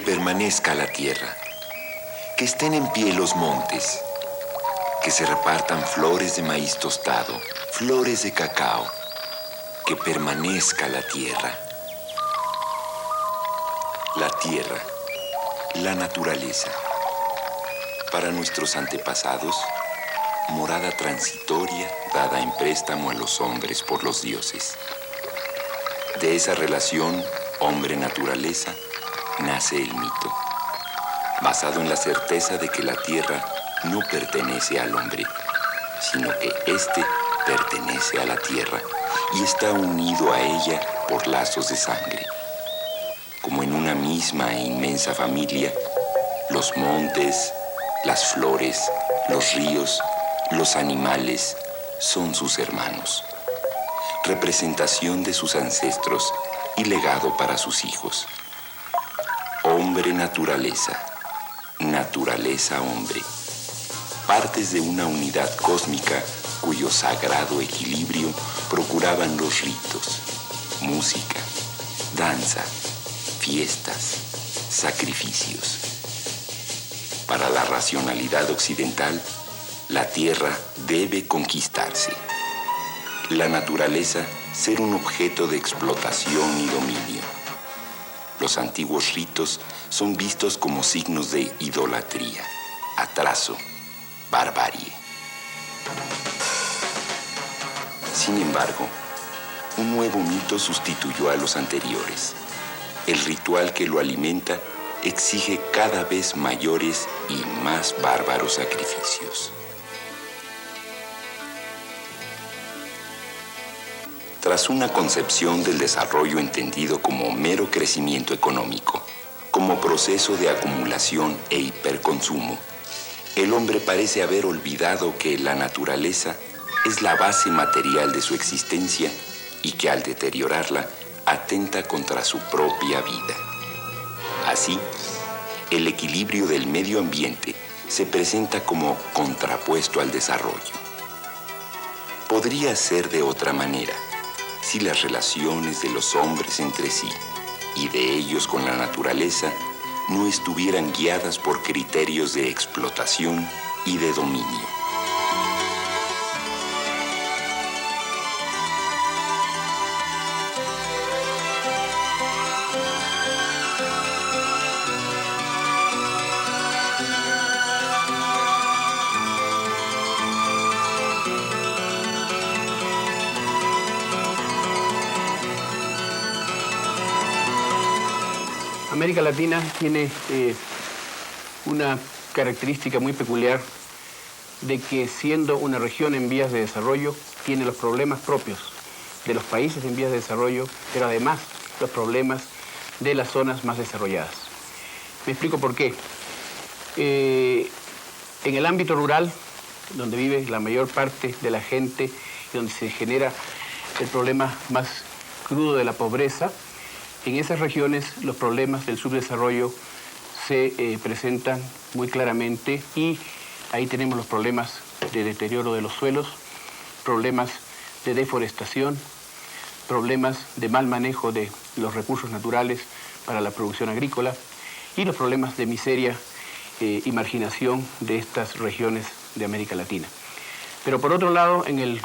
permanezca la tierra, que estén en pie los montes, que se repartan flores de maíz tostado, flores de cacao, que permanezca la tierra. La tierra, la naturaleza, para nuestros antepasados, morada transitoria dada en préstamo a los hombres por los dioses. De esa relación hombre-naturaleza nace el mito, basado en la certeza de que la tierra no pertenece al hombre, sino que éste pertenece a la tierra y está unido a ella por lazos de sangre. Como en una misma e inmensa familia, los montes, las flores, los ríos, los animales son sus hermanos, representación de sus ancestros y legado para sus hijos. Hombre-naturaleza, naturaleza-hombre, partes de una unidad cósmica cuyo sagrado equilibrio procuraban los ritos, música, danza, fiestas, sacrificios. Para la racionalidad occidental, la tierra debe conquistarse. La naturaleza ser un objeto de explotación y dominio. Los antiguos ritos son vistos como signos de idolatría, atraso, barbarie. Sin embargo, un nuevo mito sustituyó a los anteriores. El ritual que lo alimenta exige cada vez mayores y más bárbaros sacrificios. Tras una concepción del desarrollo entendido como mero crecimiento económico, como proceso de acumulación e hiperconsumo, el hombre parece haber olvidado que la naturaleza es la base material de su existencia y que al deteriorarla atenta contra su propia vida. Así, el equilibrio del medio ambiente se presenta como contrapuesto al desarrollo. Podría ser de otra manera si las relaciones de los hombres entre sí y de ellos con la naturaleza no estuvieran guiadas por criterios de explotación y de dominio. América Latina tiene una característica muy peculiar de que siendo una región en vías de desarrollo, tiene los problemas propios de los países en vías de desarrollo, pero además los problemas de las zonas más desarrolladas. Me explico por qué. En el ámbito rural, donde vive la mayor parte de la gente y donde se genera el problema más crudo de la pobreza, en esas regiones los problemas del subdesarrollo se presentan muy claramente y ahí tenemos los problemas de deterioro de los suelos, problemas de deforestación, problemas de mal manejo de los recursos naturales para la producción agrícola y los problemas de miseria y marginación de estas regiones de América Latina. Pero por otro lado, en el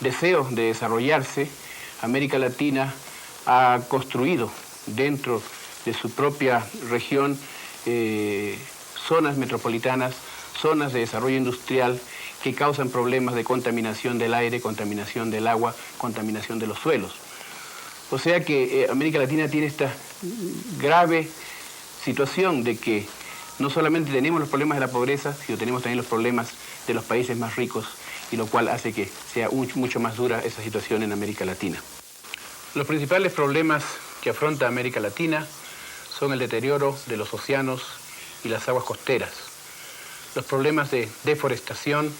deseo de desarrollarse, América Latina ha construido dentro de su propia región zonas metropolitanas, zonas de desarrollo industrial que causan problemas de contaminación del aire, contaminación del agua, contaminación de los suelos. O sea que América Latina tiene esta grave situación de que no solamente tenemos los problemas de la pobreza, sino tenemos también los problemas de los países más ricos, y lo cual hace que sea mucho más dura esa situación en América Latina. Los principales problemas que afronta América Latina son el deterioro de los océanos y las aguas costeras, los problemas de deforestación,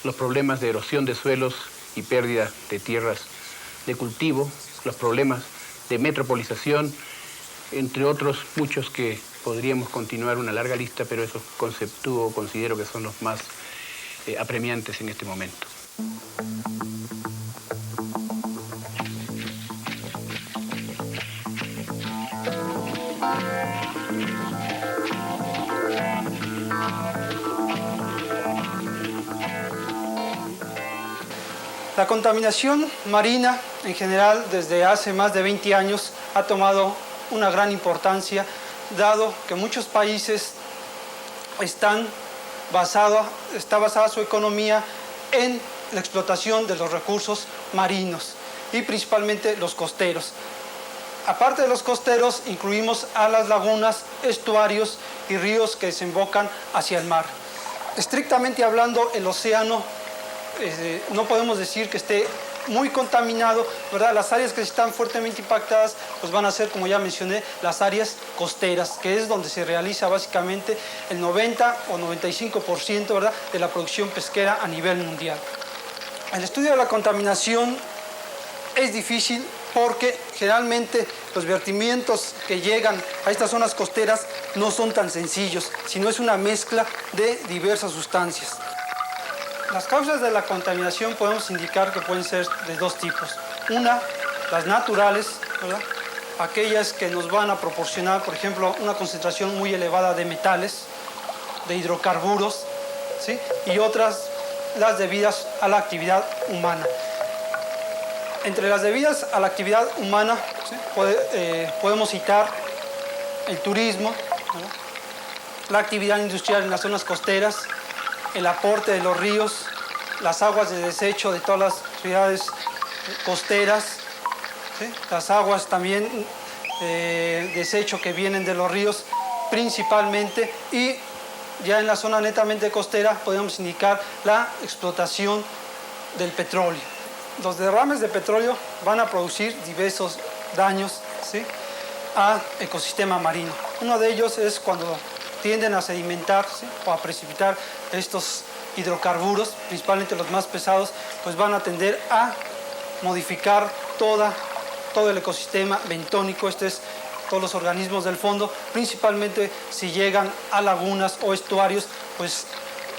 los problemas de erosión de suelos y pérdida de tierras de cultivo, los problemas de metropolización, entre otros muchos que podríamos continuar una larga lista, pero esos considero que son los más apremiantes en este momento. La contaminación marina, en general, desde hace más de 20 años, ha tomado una gran importancia, dado que muchos países está basada su economía en la explotación de los recursos marinos y principalmente los costeros. Aparte de los costeros, incluimos a las lagunas, estuarios y ríos que desembocan hacia el mar. Estrictamente hablando, el océano no podemos decir que esté muy contaminado, ¿verdad? Las áreas que están fuertemente impactadas pues van a ser, como ya mencioné, las áreas costeras, que es donde se realiza básicamente el 90 o 95%, ¿verdad?, de la producción pesquera a nivel mundial. El estudio de la contaminación es difícil porque generalmente los vertimientos que llegan a estas zonas costeras no son tan sencillos, sino es una mezcla de diversas sustancias. Las causas de la contaminación podemos indicar que pueden ser de dos tipos. Una, las naturales, ¿verdad?, aquellas que nos van a proporcionar, por ejemplo, una concentración muy elevada de metales, de hidrocarburos, ¿sí?, y otras, las debidas a la actividad humana. Entre las debidas a la actividad humana, ¿sí?, podemos citar el turismo, ¿verdad?, la actividad industrial en las zonas costeras, el aporte de los ríos, las aguas de desecho de todas las ciudades costeras, ¿sí?, las aguas también desecho que vienen de los ríos principalmente, y ya en la zona netamente costera podemos indicar la explotación del petróleo. Los derrames de petróleo van a producir diversos daños, ¿sí?, al ecosistema marino. Uno de ellos es cuando tienden a sedimentar, ¿sí?, o a precipitar estos hidrocarburos, principalmente los más pesados, pues van a tender a modificar todo el ecosistema bentónico, todos los organismos del fondo, principalmente si llegan a lagunas o estuarios, pues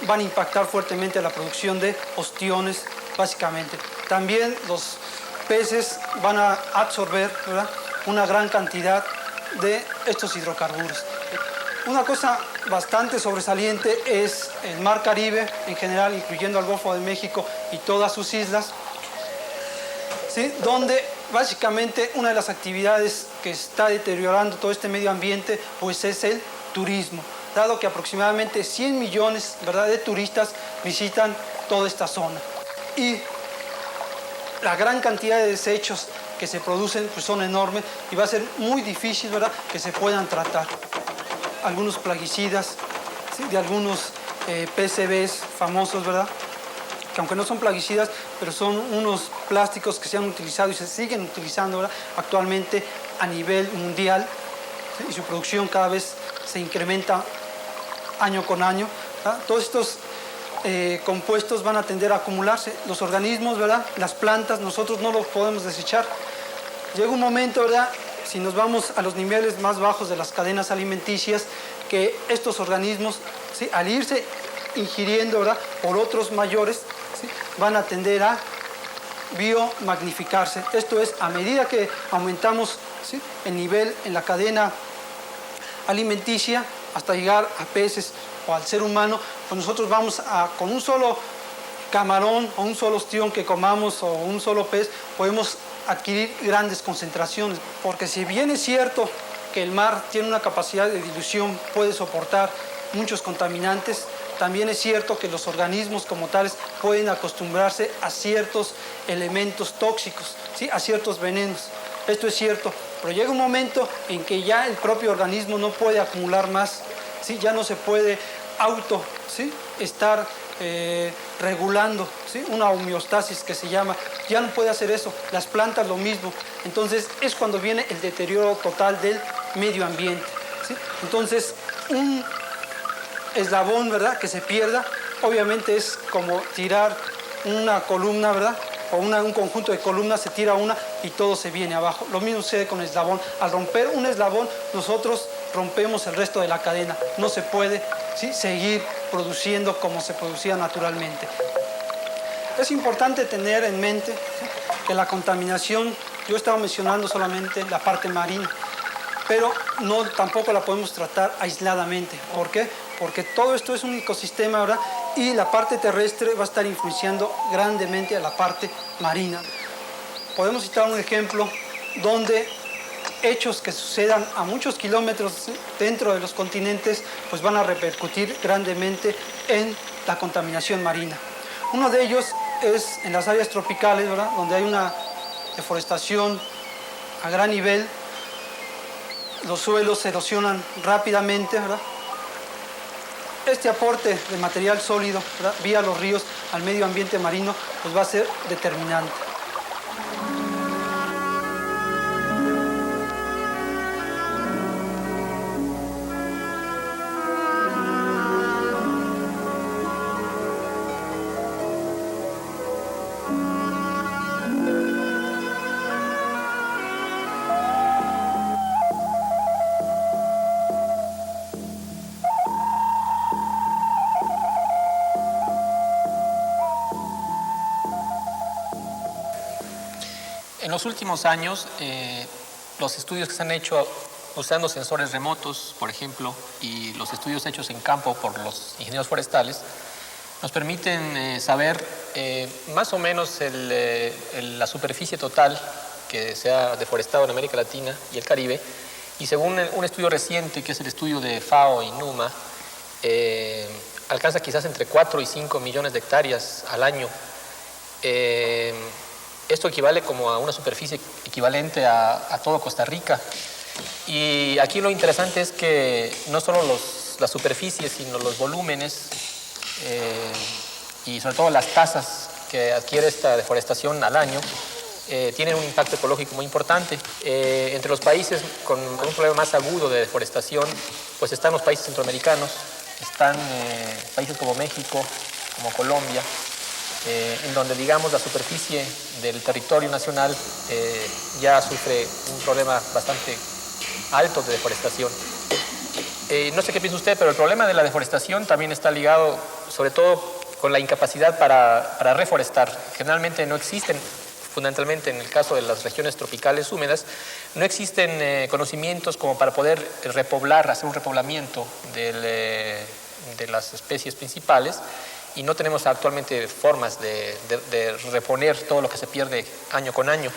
van a impactar fuertemente la producción de ostiones, básicamente. También los peces van a absorber, ¿verdad?, una gran cantidad de estos hidrocarburos. Una cosa bastante sobresaliente es el Mar Caribe en general, incluyendo el Golfo de México y todas sus islas, ¿sí?, donde básicamente una de las actividades que está deteriorando todo este medio ambiente pues es el turismo, dado que aproximadamente 100 millones, ¿verdad?, de turistas visitan toda esta zona. Y la gran cantidad de desechos que se producen pues son enormes y va a ser muy difícil, ¿verdad?, que se puedan tratar. Algunos plaguicidas, ¿sí?, de algunos PCBs famosos, ¿verdad?, que aunque no son plaguicidas, pero son unos plásticos que se han utilizado y se siguen utilizando, ¿verdad?, actualmente a nivel mundial, ¿sí?, y su producción cada vez se incrementa año con año, ¿verdad? Todos estos compuestos van a tender a acumularse. Los organismos, ¿verdad?, las plantas, nosotros no los podemos desechar. Llega un momento, ¿verdad?, si nos vamos a los niveles más bajos de las cadenas alimenticias, que estos organismos, ¿sí?, al irse ingiriendo, ¿verdad?, por otros mayores, ¿sí?, van a tender a biomagnificarse. Esto es, a medida que aumentamos, ¿sí?, el nivel en la cadena alimenticia hasta llegar a peces o al ser humano, pues nosotros vamos con un solo camarón o un solo ostión que comamos o un solo pez, podemos adquirir grandes concentraciones, porque si bien es cierto que el mar tiene una capacidad de dilución, puede soportar muchos contaminantes, también es cierto que los organismos como tales pueden acostumbrarse a ciertos elementos tóxicos, ¿sí?, a ciertos venenos. Esto es cierto, pero llega un momento en que ya el propio organismo no puede acumular más, ¿sí?, ya no se puede ¿sí?, estar regulando, ¿sí?, una homeostasis que se llama, ya no puede hacer eso, las plantas lo mismo. Entonces es cuando viene el deterioro total del medio ambiente, ¿sí? Entonces un eslabón, ¿verdad?, que se pierda, obviamente es como tirar una columna, ¿verdad?, o un conjunto de columnas, se tira una y todo se viene abajo. Lo mismo sucede con el eslabón. Al romper un eslabón, nosotros rompemos el resto de la cadena. No se puede, ¿sí?, seguir produciendo como se producía naturalmente. Es importante tener en mente, ¿sí?, que la contaminación, yo estaba mencionando solamente la parte marina, pero tampoco la podemos tratar aisladamente. ¿Por qué? Porque todo esto es un ecosistema, ¿verdad?, y la parte terrestre va a estar influenciando grandemente a la parte marina. Podemos citar un ejemplo donde hechos que sucedan a muchos kilómetros dentro de los continentes pues van a repercutir grandemente en la contaminación marina. Uno de ellos es en las áreas tropicales, ¿verdad?, donde hay una deforestación a gran nivel, los suelos se erosionan rápidamente, ¿verdad? Este aporte de material sólido, ¿verdad?, vía los ríos al medio ambiente marino pues va a ser determinante. En los últimos años, los estudios que se han hecho usando sensores remotos, por ejemplo, y los estudios hechos en campo por los ingenieros forestales, nos permiten saber más o menos la superficie total que se ha deforestado en América Latina y el Caribe. Y según un estudio reciente, que es el estudio de FAO y NUMA, alcanza quizás entre 4 y 5 millones de hectáreas al año. Esto equivale como a una superficie equivalente a todo Costa Rica. Y aquí lo interesante es que no solo las superficies, sino los volúmenes y sobre todo las tasas que adquiere esta deforestación al año tienen un impacto ecológico muy importante. Entre los países con un problema más agudo de deforestación, pues están los países centroamericanos, están países como México, como Colombia, en donde, digamos, la superficie del territorio nacional ya sufre un problema bastante alto de deforestación. No sé qué piensa usted, pero el problema de la deforestación también está ligado, sobre todo, con la incapacidad para reforestar. Generalmente no existen, fundamentalmente en el caso de las regiones tropicales húmedas, no existen conocimientos como para poder repoblar, hacer un repoblamiento de las especies principales. Y no tenemos actualmente formas de reponer todo lo que se pierde año con año.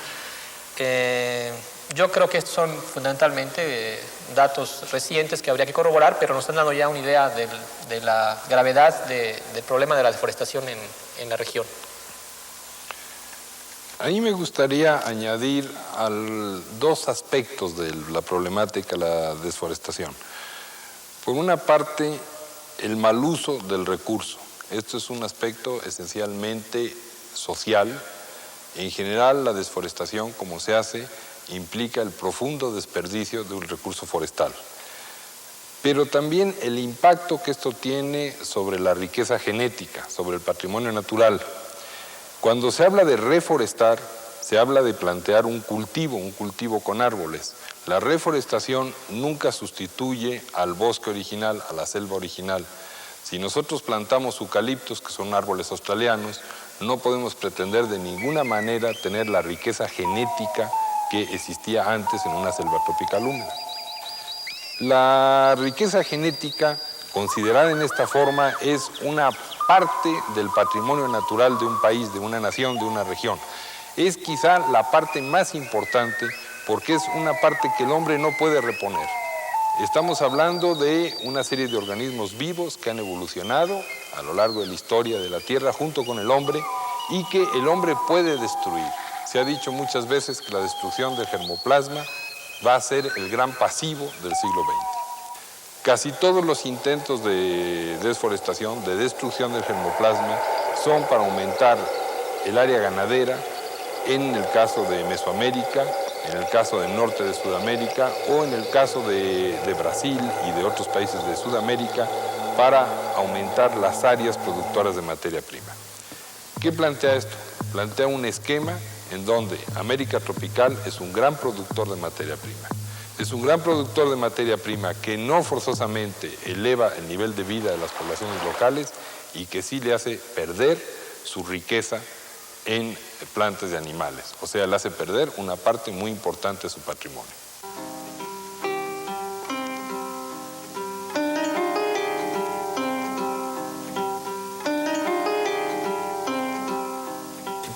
Yo creo que estos son fundamentalmente datos recientes que habría que corroborar, pero nos están dando ya una idea de la gravedad del problema de la deforestación en la región. A mí me gustaría añadir dos aspectos de la problemática de la deforestación. Por una parte, el mal uso del recurso. Esto es un aspecto esencialmente social. En general, la deforestación, como se hace, implica el profundo desperdicio de un recurso forestal. Pero también el impacto que esto tiene sobre la riqueza genética, sobre el patrimonio natural. Cuando se habla de reforestar, se habla de plantear un cultivo con árboles. La reforestación nunca sustituye al bosque original, a la selva original. Si nosotros plantamos eucaliptos, que son árboles australianos, no podemos pretender de ninguna manera tener la riqueza genética que existía antes en una selva tropical húmeda. La riqueza genética, considerada en esta forma, es una parte del patrimonio natural de un país, de una nación, de una región. Es quizá la parte más importante porque es una parte que el hombre no puede reponer. Estamos hablando de una serie de organismos vivos que han evolucionado a lo largo de la historia de la Tierra junto con el hombre y que el hombre puede destruir. Se ha dicho muchas veces que la destrucción del germoplasma va a ser el gran pasivo del siglo XX. Casi todos los intentos de desforestación, de destrucción del germoplasma, son para aumentar el área ganadera en el caso de Mesoamérica, en el caso del norte de Sudamérica o en el caso de Brasil y de otros países de Sudamérica para aumentar las áreas productoras de materia prima. ¿Qué plantea esto? Plantea un esquema en donde América tropical es un gran productor de materia prima. Es un gran productor de materia prima que no forzosamente eleva el nivel de vida de las poblaciones locales y que sí le hace perder su riqueza en plantas y animales. O sea, le hace perder una parte muy importante de su patrimonio.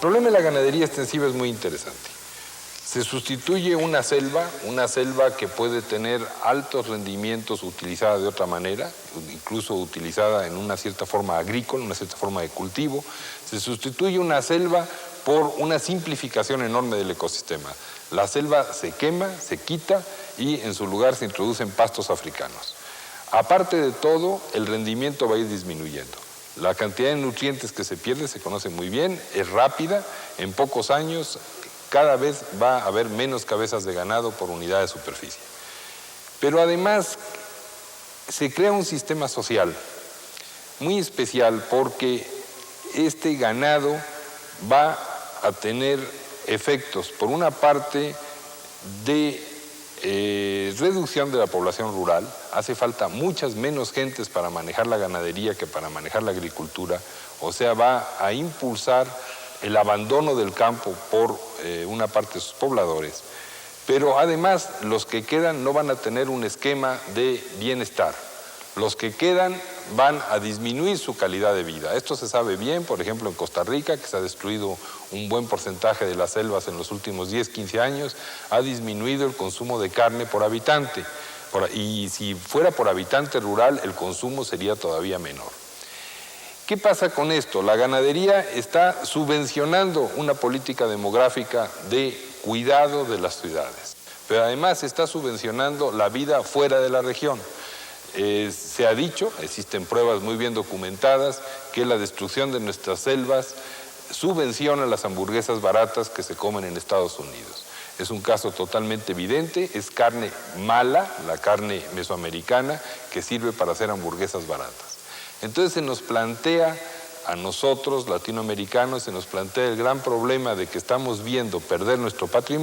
problema de la ganadería extensiva es muy interesante. Se sustituye una selva que puede tener altos rendimientos utilizada de otra manera, incluso utilizada en una cierta forma agrícola, una cierta forma de cultivo. Se sustituye una selva por una simplificación enorme del ecosistema. La selva se quema, se quita y en su lugar se introducen pastos africanos. Aparte de todo, el rendimiento va a ir disminuyendo. La cantidad de nutrientes que se pierde se conoce muy bien, es rápida, en pocos años cada vez va a haber menos cabezas de ganado por unidad de superficie. Pero además se crea un sistema social muy especial porque este ganado va a tener efectos, por una parte, de reducción de la población rural. Hace falta muchas menos gentes para manejar la ganadería que para manejar la agricultura, o sea, va a impulsar el abandono del campo por una parte de sus pobladores, pero además los que quedan no van a tener un esquema de bienestar. Los que quedan van a disminuir su calidad de vida. Esto se sabe bien, por ejemplo, en Costa Rica, que se ha destruido un buen porcentaje de las selvas en los últimos 10, 15 años, ha disminuido el consumo de carne por habitante. Y si fuera por habitante rural, el consumo sería todavía menor. ¿Qué pasa con esto? La ganadería está subvencionando una política demográfica de cuidado de las ciudades, pero además está subvencionando la vida fuera de la región. Se ha dicho, existen pruebas muy bien documentadas, que la destrucción de nuestras selvas subvenciona las hamburguesas baratas que se comen en Estados Unidos. Es un caso totalmente evidente, es carne mala, la carne mesoamericana, que sirve para hacer hamburguesas baratas. Entonces se nos plantea a nosotros, latinoamericanos, se nos plantea el gran problema de que estamos viendo perder nuestro patrimonio.